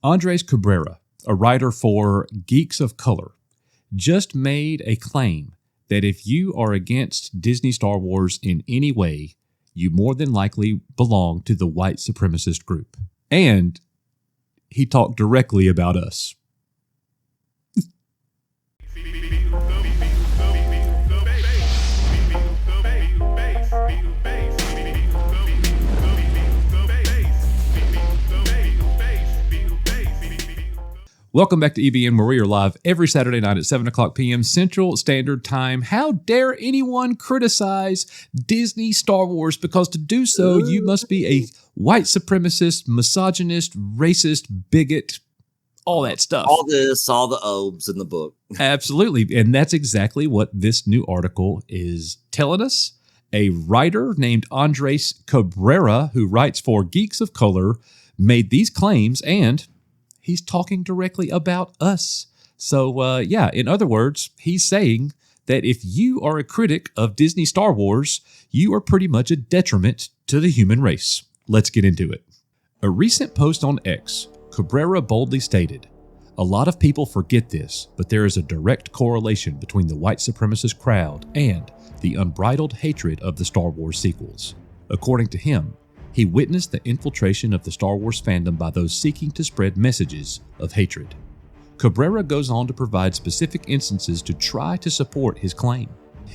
Andres Cabrera, a writer for Geeks of Color, just made a claim that if you are against Disney Star Wars in any way, you more than likely belong to the white supremacist group. And he talked directly about us. Welcome back to EBN, where we are live every Saturday night at 7 o'clock p.m. Central Standard Time. How dare anyone criticize Disney Star Wars? Because to do so, you must be a white supremacist, misogynist, racist, bigot, all that stuff. All the obes in the book. Absolutely. And that's exactly what this new article is telling us. A writer named Andres Cabrera, who writes for Geeks of Color, made these claims, and he's talking directly about us. So, in other words, he's saying that if you are a critic of Disney Star Wars, you are pretty much a detriment to the human race. Let's get into it. A recent post on X, Cabrera boldly stated, "A lot of people forget this, but there is a direct correlation between the white supremacist crowd and the unbridled hatred of the Star Wars sequels." According to him, he witnessed the infiltration of the Star Wars fandom by those seeking to spread messages of hatred. Cabrera goes on to provide specific instances to try to support his claim.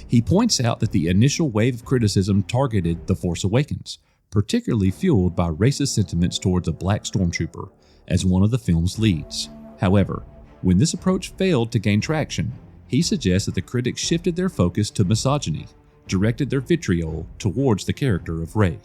He points out that the initial wave of criticism targeted The Force Awakens, particularly fueled by racist sentiments towards a black stormtrooper as one of the film's leads. However, when this approach failed to gain traction, he suggests that the critics shifted their focus to misogyny, directed their vitriol towards the character of Rey.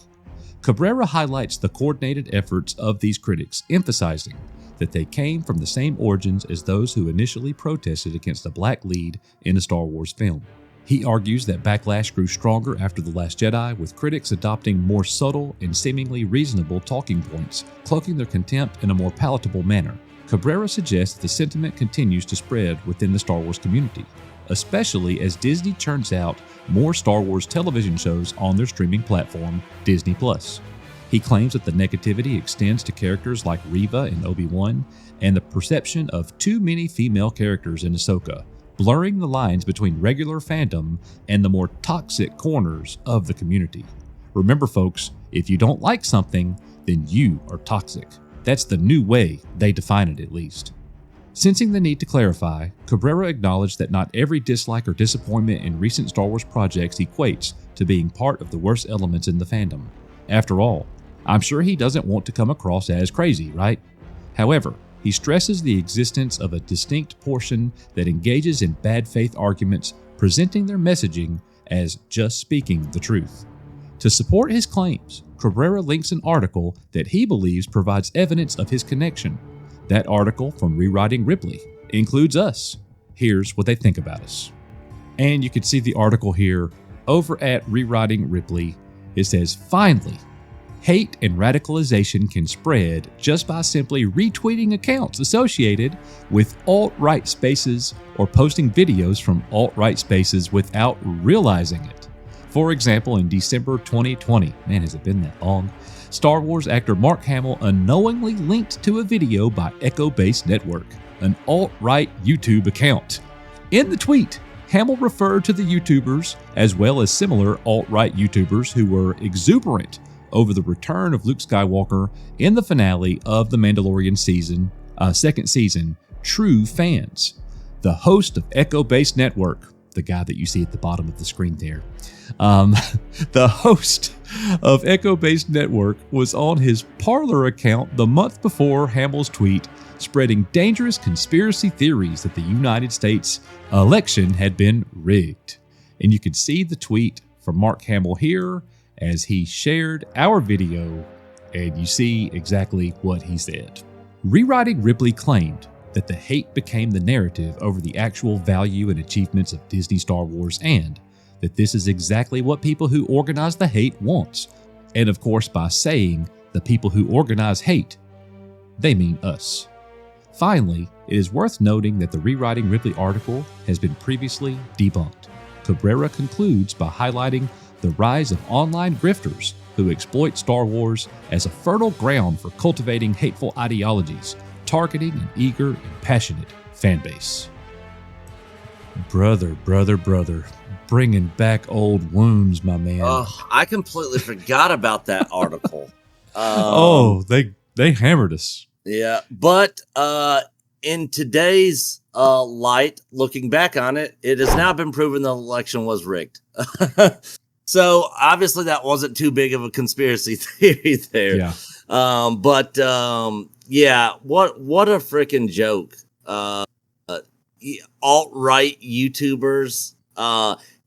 Cabrera highlights the coordinated efforts of these critics, emphasizing that they came from the same origins as those who initially protested against the black lead in a Star Wars film. He argues that backlash grew stronger after The Last Jedi, with critics adopting more subtle and seemingly reasonable talking points, cloaking their contempt in a more palatable manner. Cabrera suggests the sentiment continues to spread within the Star Wars community, especially as Disney churns out more Star Wars television shows on their streaming platform, Disney+. He claims that the negativity extends to characters like Reva in Obi-Wan and the perception of too many female characters in Ahsoka, blurring the lines between regular fandom and the more toxic corners of the community. Remember, folks, if you don't like something, then you are toxic. That's the new way they define it, at least. Sensing the need to clarify, Cabrera acknowledged that not every dislike or disappointment in recent Star Wars projects equates to being part of the worst elements in the fandom. After all, I'm sure he doesn't want to come across as crazy, right? However, he stresses the existence of a distinct portion that engages in bad faith arguments, presenting their messaging as just speaking the truth. To support his claims, Cabrera links an article that he believes provides evidence of his connection. That article from Rewriting Ripley includes us. Here's what they think about us. And you can see the article here over at Rewriting Ripley. It says, "Finally, hate and radicalization can spread just by simply retweeting accounts associated with alt-right spaces or posting videos from alt-right spaces without realizing it. For example, in December 2020, man, has it been that long? Star Wars actor Mark Hamill unknowingly linked to a video by Echo Base Network, an alt-right YouTube account. In the tweet, Hamill referred to the YouTubers, as well as similar alt-right YouTubers who were exuberant over the return of Luke Skywalker in the finale of The Mandalorian second season, true fans. The host of Echo Base Network, the guy that you see at the bottom of the screen there, the host of Echo Base Network was on his Parler account the month before Hamill's tweet, spreading dangerous conspiracy theories that the United States election had been rigged." And you can see the tweet from Mark Hamill here as he shared our video, and you see exactly what he said. Rewriting Ripley claimed that the hate became the narrative over the actual value and achievements of Disney Star Wars, and that this is exactly what people who organize the hate wants. And of course, by saying the people who organize hate, they mean us. Finally, it is worth noting that the Rewriting Ripley article has been previously debunked. Cabrera concludes by highlighting the rise of online grifters who exploit Star Wars as a fertile ground for cultivating hateful ideologies, targeting an eager and passionate fan base. Brother, bringing back old wounds, my man. Oh, I completely forgot about that article. They hammered us. Yeah, but in today's light, looking back on it, it has now been proven the election was rigged. So obviously that wasn't too big of a conspiracy theory there. Yeah. What a freaking joke. Alt-right YouTubers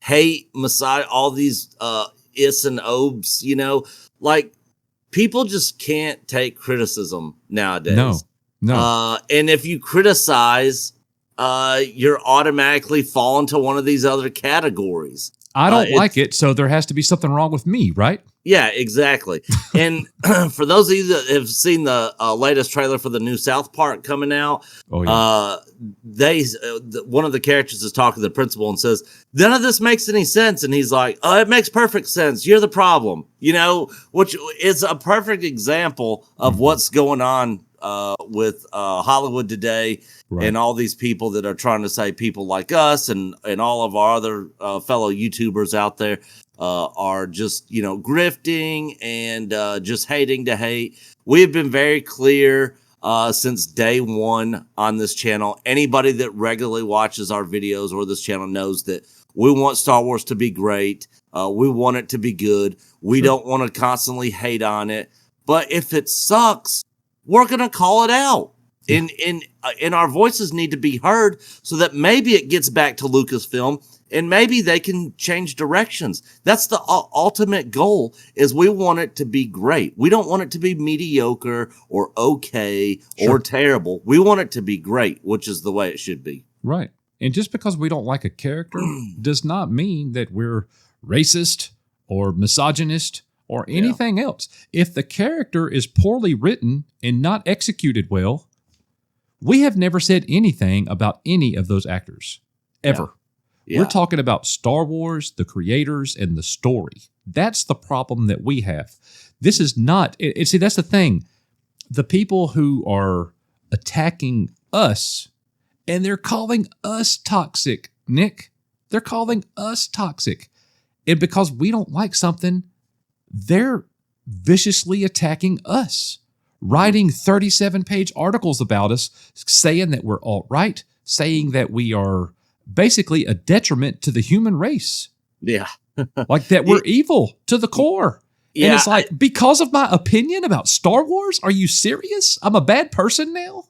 hate Messiah, all these is and obes, like people just can't take criticism nowadays. No. And if you criticize, you're automatically fall into one of these other categories. I don't like it, so there has to be something wrong with me, right? Yeah, exactly. And for those of you that have seen the latest trailer for the new South Park coming out, one of the characters is talking to the principal and says, "None of this makes any sense." And he's like, "Oh, it makes perfect sense. You're the problem." Which is a perfect example of what's going on with Hollywood today, right, and all these people that are trying to say people like us and all of our other fellow YouTubers out there are just, grifting and just hating to hate. We have been very clear since day one on this channel. Anybody that regularly watches our videos or this channel knows that we want Star Wars to be great. We want it to be good. We don't want to constantly hate on it. But if it sucks, we're going to call it out. And our voices need to be heard so that maybe it gets back to Lucasfilm and maybe they can change directions. That's the ultimate goal, is we want it to be great. We don't want it to be mediocre or okay or terrible. We want it to be great, which is the way it should be. Right. And just because we don't like a character does not mean that we're racist or misogynist or anything else. If the character is poorly written and not executed well, we have never said anything about any of those actors, ever. Yeah. We're talking about Star Wars, the creators, and the story. That's the problem that we have. This is not, see, that's the thing. The people who are attacking us, and they're calling us toxic, Nick. They're calling us toxic. And because we don't like something, they're viciously attacking us, writing 37-page articles about us, saying that we're alt-right, saying that we are basically a detriment to the human race. Yeah. Like that we're evil to the core. Yeah, and it's like, because of my opinion about Star Wars? Are you serious? I'm a bad person now?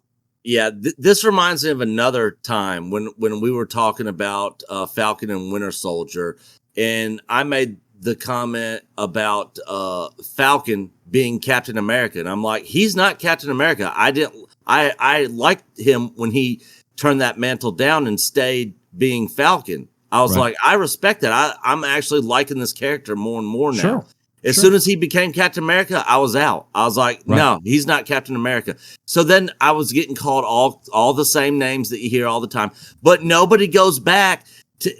Yeah, this reminds me of another time when we were talking about Falcon and Winter Soldier, and I made the comment about Falcon being Captain America, and I'm like, he's not Captain America. I liked him when he turned that mantle down and stayed being Falcon. I was like, I respect that. I'm actually liking this character more and more now. Sure. As soon as he became Captain America, I was out. I was like, no, he's not Captain America. So then I was getting called all the same names that you hear all the time. But nobody goes back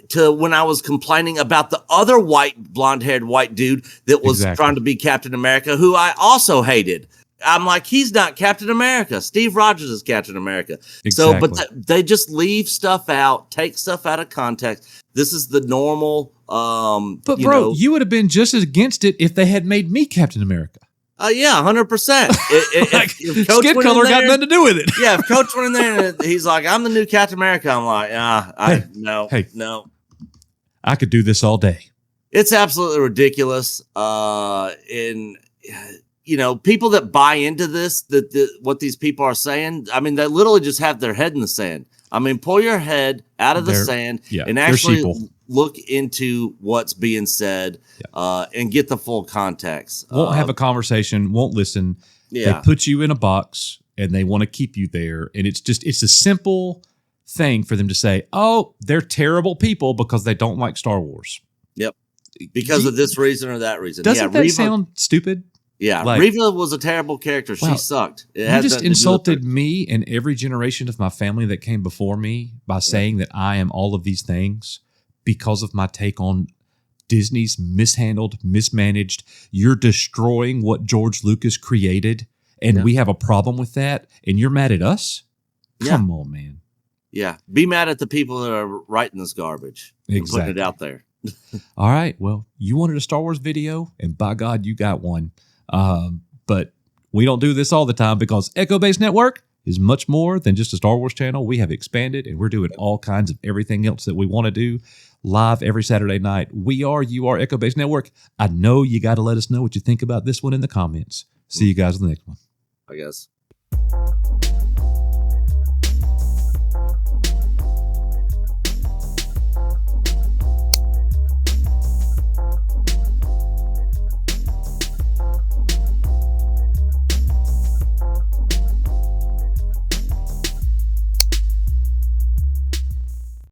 to when I was complaining about the other blonde-haired white dude that was trying to be Captain America, who I also hated. I'm like, he's not Captain America. Steve Rogers is Captain America. Exactly. So, but they just leave stuff out, take stuff out of context. This is the normal. But bro, you would have been just as against it if they had made me Captain America. Yeah, 100%. Skin color got nothing to do with it. Yeah, if Coach went in there and he's like, "I'm the new Captain America," I'm like, no. I could do this all day. It's absolutely ridiculous. And people that buy into this, what these people are saying, I mean, they literally just have their head in the sand. I mean, pull your head out of the sand and actually look into what's being said and get the full context. Won't have a conversation, won't listen. Yeah. They put you in a box and they want to keep you there. And it's a simple thing for them to say, oh, they're terrible people because they don't like Star Wars. Yep. Because of this reason or that reason. Doesn't that sound stupid? Yeah, like, Reva was a terrible character. She sucked. You just insulted me and every generation of my family that came before me by saying that I am all of these things because of my take on Disney's mishandled, mismanaged. You're destroying what George Lucas created, and we have a problem with that, and you're mad at us? Yeah. Come on, man. Yeah. Be mad at the people that are writing this garbage and putting it out there. All right. Well, you wanted a Star Wars video, and by God, you got one. But we don't do this all the time because Echo Base Network is much more than just a Star Wars channel. We have expanded, and we're doing all kinds of everything else that we want to do live every Saturday night. You are Echo Base Network. I know you got to let us know what you think about this one in the comments. See you guys in the next one. I guess.